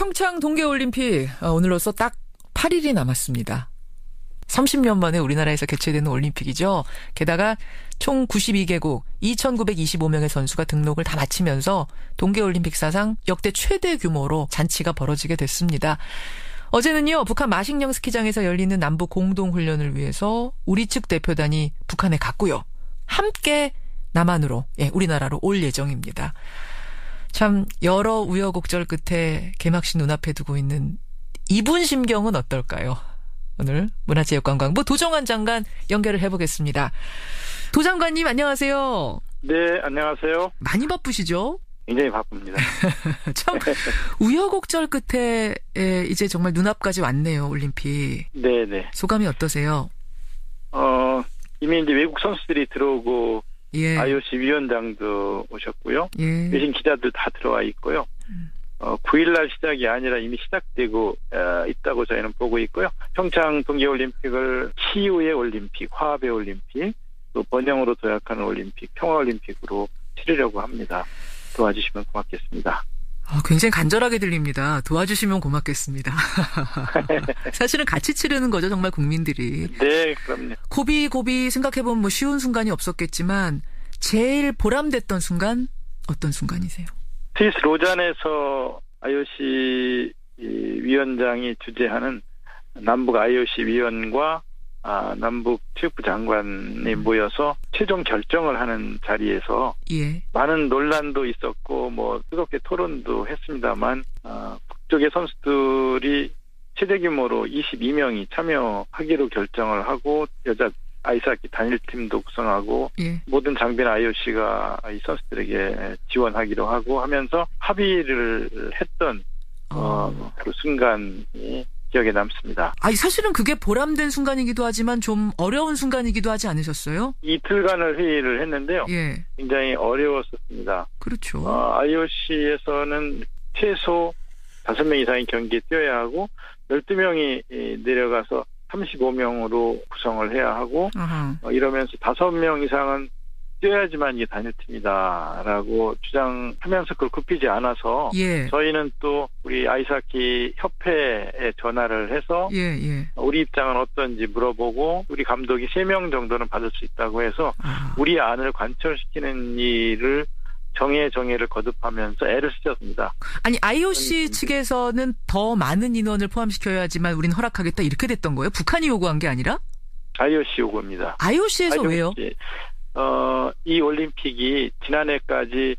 평창 동계올림픽 오늘로써 딱 8일이 남았습니다. 30년 만에 우리나라에서 개최되는 올림픽이죠. 게다가 총 92개국 2,925명의 선수가 등록을 다 마치면서 동계올림픽 사상 역대 최대 규모로 잔치가 벌어지게 됐습니다. 어제는요, 북한 마식령 스키장에서 열리는 남북 공동훈련을 위해서 우리 측 대표단이 북한에 갔고요. 함께 남한으로, 우리나라로 올 예정입니다. 참 여러 우여곡절 끝에 개막식 눈앞에 두고 있는 이분 심경은 어떨까요? 오늘 문화체육관광부 도정환 장관 연결을 해보겠습니다. 도 장관님 안녕하세요. 네, 안녕하세요. 많이 바쁘시죠? 굉장히 바쁩니다. 참 우여곡절 끝에 이제 정말 눈앞까지 왔네요, 올림픽. 네네. 소감이 어떠세요? 이미 이제 외국 선수들이 들어오고 예. IOC 위원장도 오셨고요. 예. 외신 기자들 다 들어와 있고요. 9일날 시작이 아니라 이미 시작되고 있다고 저희는 보고 있고요. 평창 동계올림픽을 치유의 올림픽, 화합의 올림픽, 또 번영으로 도약하는 올림픽, 평화올림픽으로 치르려고 합니다. 도와주시면 고맙겠습니다. 굉장히 간절하게 들립니다. 도와주시면 고맙겠습니다. 사실은 같이 치르는 거죠, 정말 국민들이. 네, 그럼요. 고비 생각해보면 뭐 쉬운 순간이 없었겠지만 제일 보람됐던 순간 어떤 순간이세요? 스위스 로잔에서 IOC 위원장이 주재하는 남북 IOC 위원과 남북 체육부 장관이 모여서 최종 결정을 하는 자리에서 예. 많은 논란도 있었고 뭐 뜨겁게 토론도 했습니다만 북쪽의 선수들이 최대 규모로 22명이 참여하기로 결정을 하고 여자 아이스하키 단일팀도 구성하고 예. 모든 장비는 IOC가 이 선수들에게 지원하기로 하고 하면서 합의를 했던 그 순간이 기억에 남습니다. 사실은 그게 보람된 순간이기도 하지만 좀 어려운 순간이기도 하지 않으셨어요? 이틀간을 회의를 했는데요. 예. 굉장히 어려웠었습니다. 그렇죠. IOC에서는 최소 5명 이상의 경기에 뛰어야 하고 12명이 내려가서 35명으로 구성을 해야 하고 이러면서 5명 이상은 뛰어야지만 이게 단일팀이다라고 주장하면서 그걸 굽히지 않아서 예. 저희는 또 우리 아이스하키 협회에 전화를 해서 우리 입장은 어떤지 물어보고 우리 감독이 3명 정도는 받을 수 있다고 해서 우리 안을 관철시키는 일을 정예를 거듭하면서 애를 쓰셨습니다. 아니 IOC 측에서는 더 많은 인원을 포함시켜야 하지만 우린 허락하겠다 이렇게 됐던 거예요? 북한이 요구한 게 아니라? IOC 요구입니다. IOC에서 IOC. 왜요? 이 올림픽이 지난해까지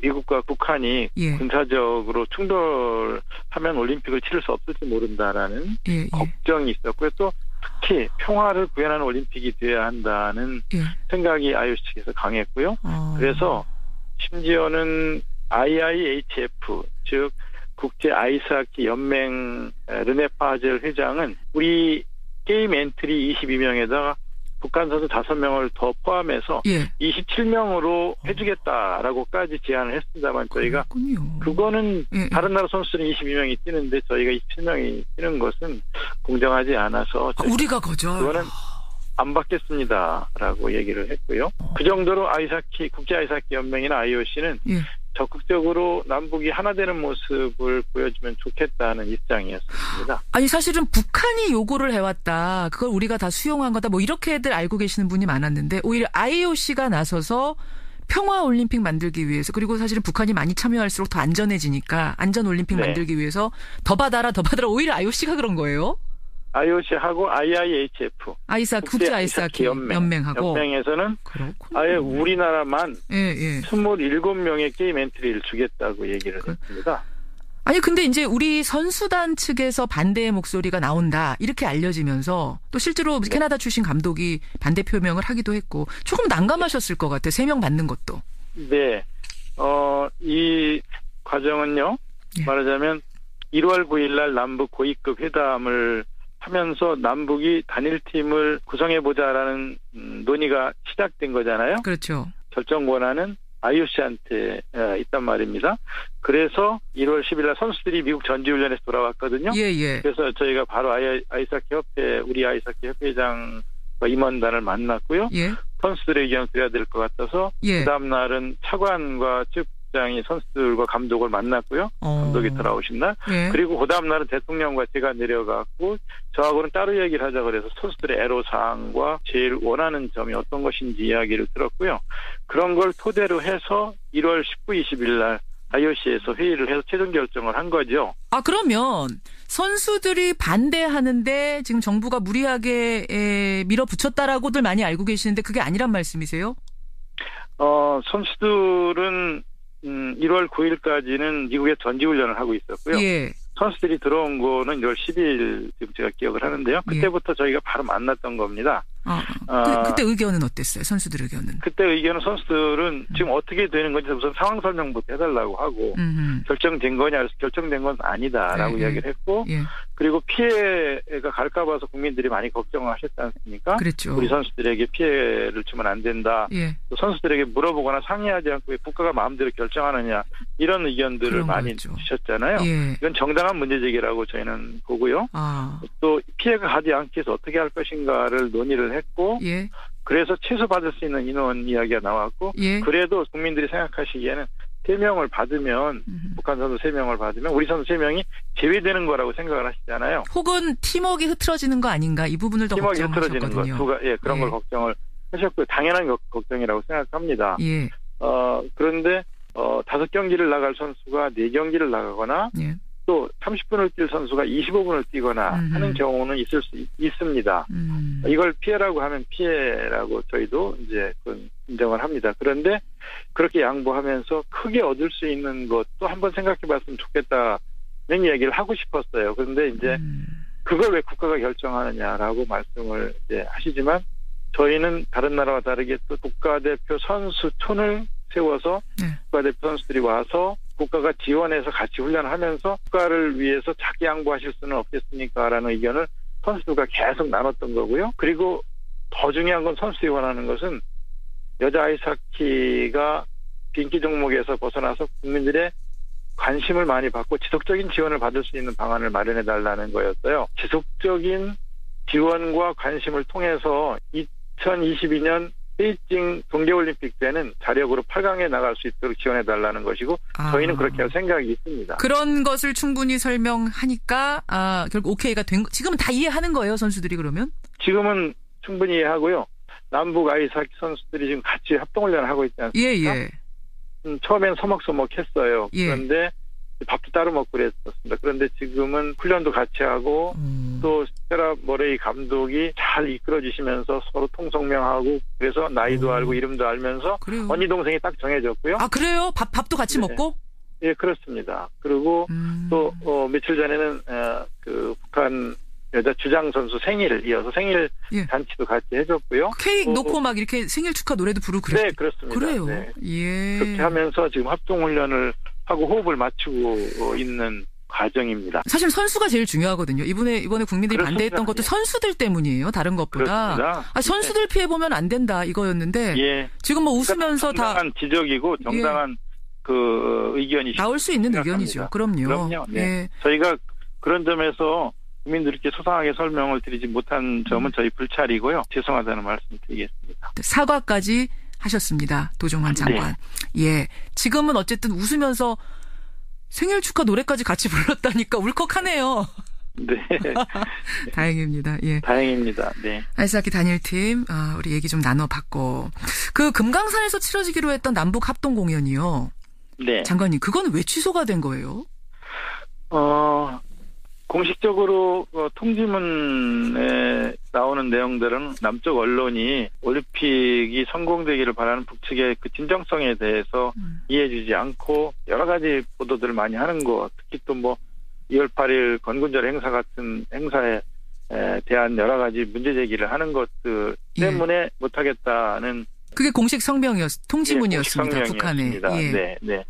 미국과 북한이 군사적으로 충돌하면 올림픽을 치를 수 없을지 모른다라는 걱정이 있었고요. 또 특히 평화를 구현하는 올림픽이 되어야 한다는 생각이 IOC 측에서 강했고요. 그래서 심지어는 IIHF, 즉 국제 아이스하키 연맹 르네 파젤 회장은 우리 게임 엔트리 22명에다가 북한 선수 5명을 더 포함해서 27명으로 해주겠다라고까지 제안을 했습니다만 저희가 그거는 다른 나라 선수들은 22명이 뛰는데 저희가 27명이 뛰는 것은 공정하지 않아서 우리가 거절. 그거는 안 받겠습니다라고 얘기를 했고요. 그 정도로 국제 아이스하키 연맹이나 IOC는 적극적으로 남북이 하나 되는 모습을 보여주면 좋겠다는 입장이었습니다. 아니 사실은 북한이 요구를 해왔다. 그걸 우리가 다 수용한 거다. 뭐 이렇게들 알고 계시는 분이 많았는데 오히려 IOC가 나서서 평화올림픽 만들기 위해서 그리고 사실은 북한이 많이 참여할수록 더 안전해지니까 안전올림픽 만들기 위해서 더 받아라 오히려 IOC가 그런 거예요? IOC하고 IIHF 국제 아이스하키 연맹에서는 아예 우리나라만 27명의 게임 엔트리를 주겠다고 얘기를 했습니다. 아니 근데 이제 우리 선수단 측에서 반대의 목소리가 나온다 이렇게 알려지면서 또 실제로 캐나다 출신 감독이 반대 표명을 하기도 했고 조금 난감하셨을 것 같아요. 3명 받는 것도. 네. 이 과정은요. 말하자면 1월 9일 날 남북 고위급 회담을 하면서 남북이 단일팀을 구성해보자라는 논의가 시작된 거잖아요. 그렇죠. 결정 권한은 IOC한테 있단 말입니다. 그래서 1월 10일 날 선수들이 미국 전지훈련에서 돌아왔거든요. 그래서 저희가 바로 아이스하키 협회, 우리 아이스하키 협회장과 임원단을 만났고요. 선수들의 의견을 드려야 될 것 같아서 그 다음 날은 차관과 즉 부장이 선수들과 감독을 만났고요. 감독이 돌아오신 날. 예. 그리고 그 다음 날은 대통령과 제가 내려갔고 저하고는 따로 얘기를 하자 그래서 선수들의 애로사항과 제일 원하는 점이 어떤 것인지 이야기를 들었고요. 그런 걸 토대로 해서 1월 19, 20일 날 IOC에서 회의를 해서 최종 결정을 한 거죠. 아, 그러면 선수들이 반대하는데 지금 정부가 무리하게 밀어붙였다라고들 많이 알고 계시는데 그게 아니란 말씀이세요? 선수들은 1월 9일까지는 미국에 전지훈련을 하고 있었고요. 예. 선수들이 들어온 거는 1월 10일 지금 제가 기억을 하는데요. 그때부터 저희가 바로 만났던 겁니다. 그때 의견은 어땠어요? 선수들 의견은? 그때 의견은 선수들은 지금 어떻게 되는 건지 우선 상황 설명부터 해달라고 하고 결정된 거냐 그래서 결정된 건 아니다라고 이야기를 했고 그리고 피해가 갈까 봐서 국민들이 많이 걱정을 하셨지 않습니까? 그랬죠. 우리 선수들에게 피해를 주면 안 된다. 또 선수들에게 물어보거나 상의하지 않고 왜 국가가 마음대로 결정하느냐 이런 의견들을 많이 주셨잖아요. 이건 정당한 문제제기라고 저희는 보고요. 또 피해가 가지 않기 위해서 어떻게 할 것인가를 논의를 했고 그래서 취소받을 수 있는 인원 이야기가 나왔고 그래도 국민들이 생각하시기에는 3명을 받으면 북한 선수 3명을 받으면 우리 선수 3명이 제외되는 거라고 생각을 하시잖아요. 혹은 팀워크가 흐트러지는 거 아닌가 이 부분을 더 걱정하셨거든요. 팀워크가 흐트러지는 것 그런 걸 걱정을 하셨고요. 당연한 걱정이라고 생각합니다. 그런데 5경기를 나갈 선수가 4경기를 나가거나 또 30분을 뛸 선수가 25분을 뛰거나 하는 경우는 있을 수 있습니다. 이걸 피해라고 하면 피해라고 저희도 이제 인정을 합니다. 그런데 그렇게 양보하면서 크게 얻을 수 있는 것도 한번 생각해 봤으면 좋겠다는 얘기를 하고 싶었어요. 그런데 이제 그걸 왜 국가가 결정하느냐라고 말씀을 이제 하시지만 저희는 다른 나라와 다르게 또 국가대표 선수촌을 세워서 국가대표 선수들이 와서 국가가 지원해서 같이 훈련을 하면서 국가를 위해서 자기 양보하실 수는 없겠습니까? 라는 의견을 선수들과 계속 나눴던 거고요. 그리고 더 중요한 건 선수들이 원하는 것은 여자 아이스하키가 비인기 종목에서 벗어나서 국민들의 관심을 많이 받고 지속적인 지원을 받을 수 있는 방안을 마련해달라는 거였어요. 지속적인 지원과 관심을 통해서 2022년 베이징 동계올림픽 때는 자력으로 8강에 나갈 수 있도록 지원해달라는 것이고 저희는 그렇게 할 생각이 있습니다. 그런 것을 충분히 설명하니까 결국 오케이가 된 거. 지금은 다 이해하는 거예요, 선수들이 그러면? 지금은 충분히 이해하고요. 남북 아이스하키 선수들이 지금 같이 합동훈련을 하고 있지 않습니까? 처음엔 서먹서먹했어요. 그런데 밥도 따로 먹고 그랬었습니다. 그런데 지금은 훈련도 같이 하고 또 스테라 머레이 감독이 잘 이끌어 주시면서 서로 통성명하고 그래서 나이도 알고 이름도 알면서 그래요. 언니 동생이 딱 정해졌고요. 아, 그래요? 밥도 같이 먹고? 예, 그렇습니다. 그리고 또 며칠 전에는 그 북한 여자 주장 선수 생일을 이어서 생일 잔치도 같이 해줬고요. 케이크 놓고 막 이렇게 생일 축하 노래도 부르고 그랬어요. 네, 그렇습니다. 그래요. 네. 예. 그렇게 하면서 지금 합동훈련을 하고 호흡을 맞추고 있는 과정입니다. 사실 선수가 제일 중요하거든요. 이번에 국민들이 그렇습니다. 반대했던 것도 선수들 때문이에요. 다른 것보다. 선수들 피해 보면 안 된다 이거였는데 지금 뭐 웃으면서 정당한 지적이고 정당한 그 의견이 나올 수 있는 의견이죠. 그럼요. 네. 저희가 그런 점에서 국민들께 소상하게 설명을 드리지 못한 점은 저희 불찰이고요. 죄송하다는 말씀 드리겠습니다. 사과까지 하셨습니다. 도종환 장관. 지금은 어쨌든 웃으면서 생일 축하 노래까지 같이 불렀다니까 울컥하네요. 네. 다행입니다. 다행입니다. 네. 아이스하키 단일팀, 우리 얘기 좀 나눠봤고. 그 금강산에서 치러지기로 했던 남북 합동 공연이요. 네. 장관님, 그건 왜 취소가 된 거예요? 공식적으로 통지문에 나오는 내용들은 남쪽 언론이 올림픽이 성공되기를 바라는 북측의 그 진정성에 대해서 이해해주지 않고 여러 가지 보도들을 많이 하는 것, 특히 또 2월 8일 건군절 행사 같은 행사에 대한 여러 가지 문제 제기를 하는 것들 때문에 못하겠다는 그게 공식 통지문이었습니다. 북한에. 네.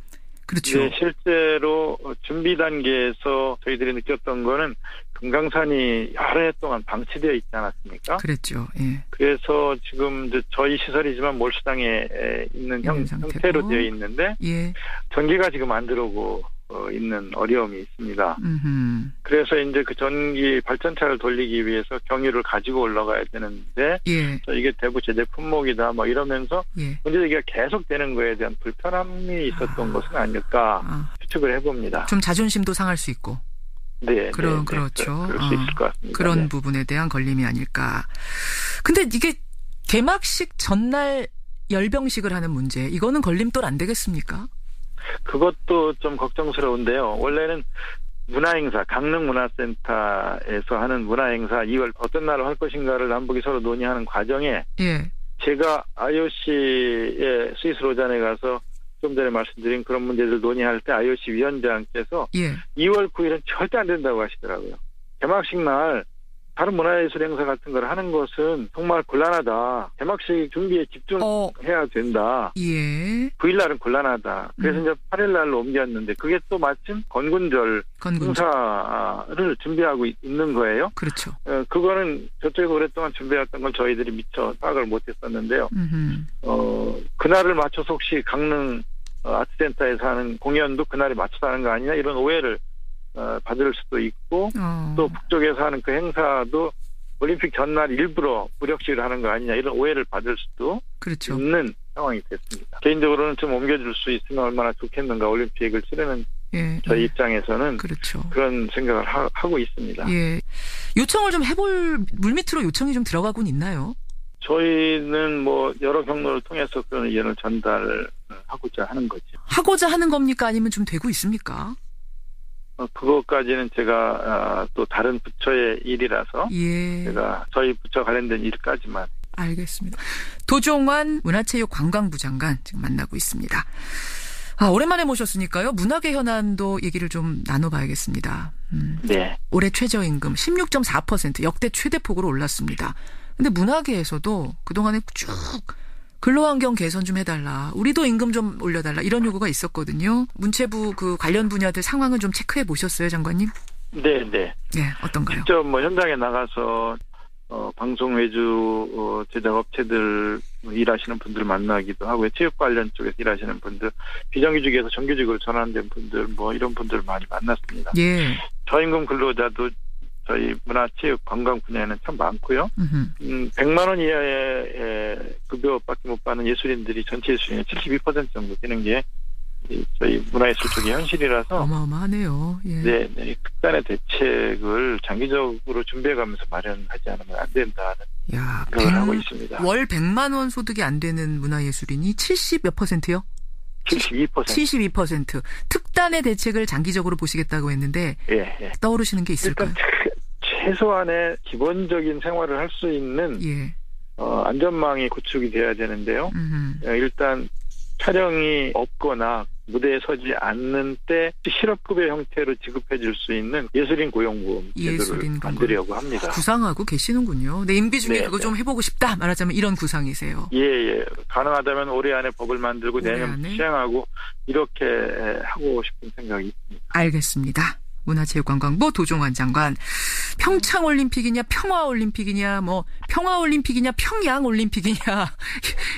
그렇죠. 네, 실제로 준비 단계에서 저희들이 느꼈던 거는 금강산이 여러 해 동안 방치되어 있지 않았습니까? 그랬죠. 그래서 지금 저희 시설이지만 몰수당에 있는 형태로 되어 있는데 전기가 지금 안 들어오고 있는 어려움이 있습니다. 그래서 이제 그 전기 발전차를 돌리기 위해서 경유를 가지고 올라가야 되는데 예. 이게 대구 제재 품목이다 뭐 이러면서 예. 문제제기가 계속되는 거에 대한 불편함이 있었던 것은 아닐까 추측을 해봅니다. 좀 자존심도 상할 수 있고. 네, 그렇죠. 그럴 수 있을 것 같습니다. 그런 네. 부분에 대한 걸림이 아닐까. 근데 이게 개막식 전날 열병식을 하는 문제, 이거는 걸림돌 안 되겠습니까? 그것도 좀 걱정스러운데요. 원래는 문화행사, 강릉문화센터에서 하는 문화행사 2월 어떤 날을 할 것인가를 남북이 서로 논의하는 과정에 예. 제가 IOC의 스위스 로잔에 가서 좀 전에 말씀드린 그런 문제들 논의할 때 IOC 위원장께서 예. 2월 9일은 절대 안 된다고 하시더라고요. 개막식 날 다른 문화예술 행사 같은 걸 하는 것은 정말 곤란하다. 개막식 준비에 집중해야 된다. 예. 9일 날은 곤란하다. 그래서 이제 8일 날로 옮겼는데 그게 또 마침 건군절 행사를 준비하고 있는 거예요. 그렇죠. 그거는 저쪽에서 오랫동안 준비했던 걸 저희들이 미처 파악을 못했었는데요. 그날을 맞춰서 혹시 강릉 아트센터에서 하는 공연도 그날에 맞춰서 하는 거 아니냐 이런 오해를 받을 수도 있고 또 북쪽에서 하는 그 행사도 올림픽 전날 일부러 무력시를 하는 거 아니냐 이런 오해를 받을 수도 그렇죠. 있는 상황이 됐습니다. 개인적으로는 좀 옮겨줄 수 있으면 얼마나 좋겠는가 올림픽을 치르는 예. 저희 입장에서는 그렇죠. 그런 생각을 하고 있습니다. 예. 요청을 좀 해볼 물밑으로 요청이 좀 들어가곤 있나요? 저희는 뭐 여러 경로를 통해서 그런 의견을 전달하고자 하는 거죠. 하고자 하는 겁니까? 아니면 좀 되고 있습니까? 그것까지는 제가 또 다른 부처의 일이라서 예. 제가 저희 부처 관련된 일까지만. 알겠습니다. 도종환 문화체육관광부 장관 지금 만나고 있습니다. 오랜만에 모셨으니까요. 문화계 현안도 얘기를 좀 나눠봐야겠습니다. 네. 올해 최저임금 16.4% 역대 최대폭으로 올랐습니다. 근데 문화계에서도 그동안에 쭉 근로환경 개선 좀 해달라. 우리도 임금 좀 올려달라. 이런 요구가 있었거든요. 문체부 그 관련 분야들 상황은 좀 체크해 보셨어요, 장관님? 네. 네, 어떤가요? 직접 뭐 현장에 나가서 방송 외주 제작업체들 일하시는 분들 만나기도 하고요. 체육 관련 쪽에서 일하시는 분들, 비정규직에서 정규직으로 전환된 분들, 뭐 이런 분들 많이 만났습니다. 예. 저임금 근로자도 저희 문화체육 관광 분야에는 참 많고요. 100만 원 이하의 급여밖에 못 받는 예술인들이 전체 예술인의 72% 정도 되는 게 저희 문화예술 쪽의 현실이라서 어마어마하네요. 예. 네, 극단의 대책을 장기적으로 준비해가면서 마련하지 않으면 안 된다는 생각을 하고 있습니다. 월 100만 원 소득이 안 되는 문화예술인이 70 몇 %요? 72%. 72%. 특단의 대책을 장기적으로 보시겠다고 했는데 예. 떠오르시는 게 있을까요? 일단 최소한의 기본적인 생활을 할 수 있는 예. 안전망이 구축이 돼야 되는데요. 일단 촬영이 없거나 무대에 서지 않는 때 실업급여 형태로 지급해 줄 수 있는 예술인 고용보험 제도를 만들려고 합니다. 구상하고 계시는군요. 네, 임기 중에 그거 좀 해보고 싶다 말하자면 이런 구상이세요. 예. 가능하다면 올해 안에 법을 만들고 내년 시행하고 이렇게 하고 싶은 생각이 있습니다. 알겠습니다. 문화체육관광부 도종환 장관. 평창올림픽이냐 평화올림픽이냐 뭐 평화올림픽이냐 평양올림픽이냐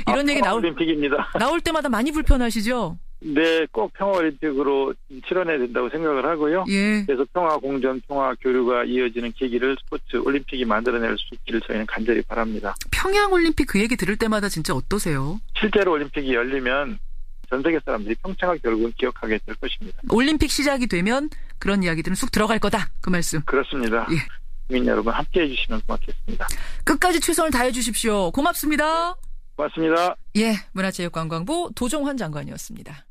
이런 얘기 올림픽입니다. 나올 때마다 많이 불편하시죠? 네, 꼭 평화올림픽으로 실현해야 된다고 생각을 하고요. 예. 그래서 평화공전, 평화교류가 이어지는 계기를 스포츠 올림픽이 만들어낼 수 있기를 저희는 간절히 바랍니다. 평양올림픽 그 얘기 들을 때마다 진짜 어떠세요? 실제로 올림픽이 열리면 전 세계 사람들이 평창을 결국은 기억하게 될 것입니다. 올림픽 시작이 되면 그런 이야기들은 쑥 들어갈 거다. 그 말씀. 그렇습니다. 예. 국민 여러분 함께해 주시면 고맙겠습니다. 끝까지 최선을 다해 주십시오. 고맙습니다. 고맙습니다. 예, 문화체육관광부 도종환 장관이었습니다.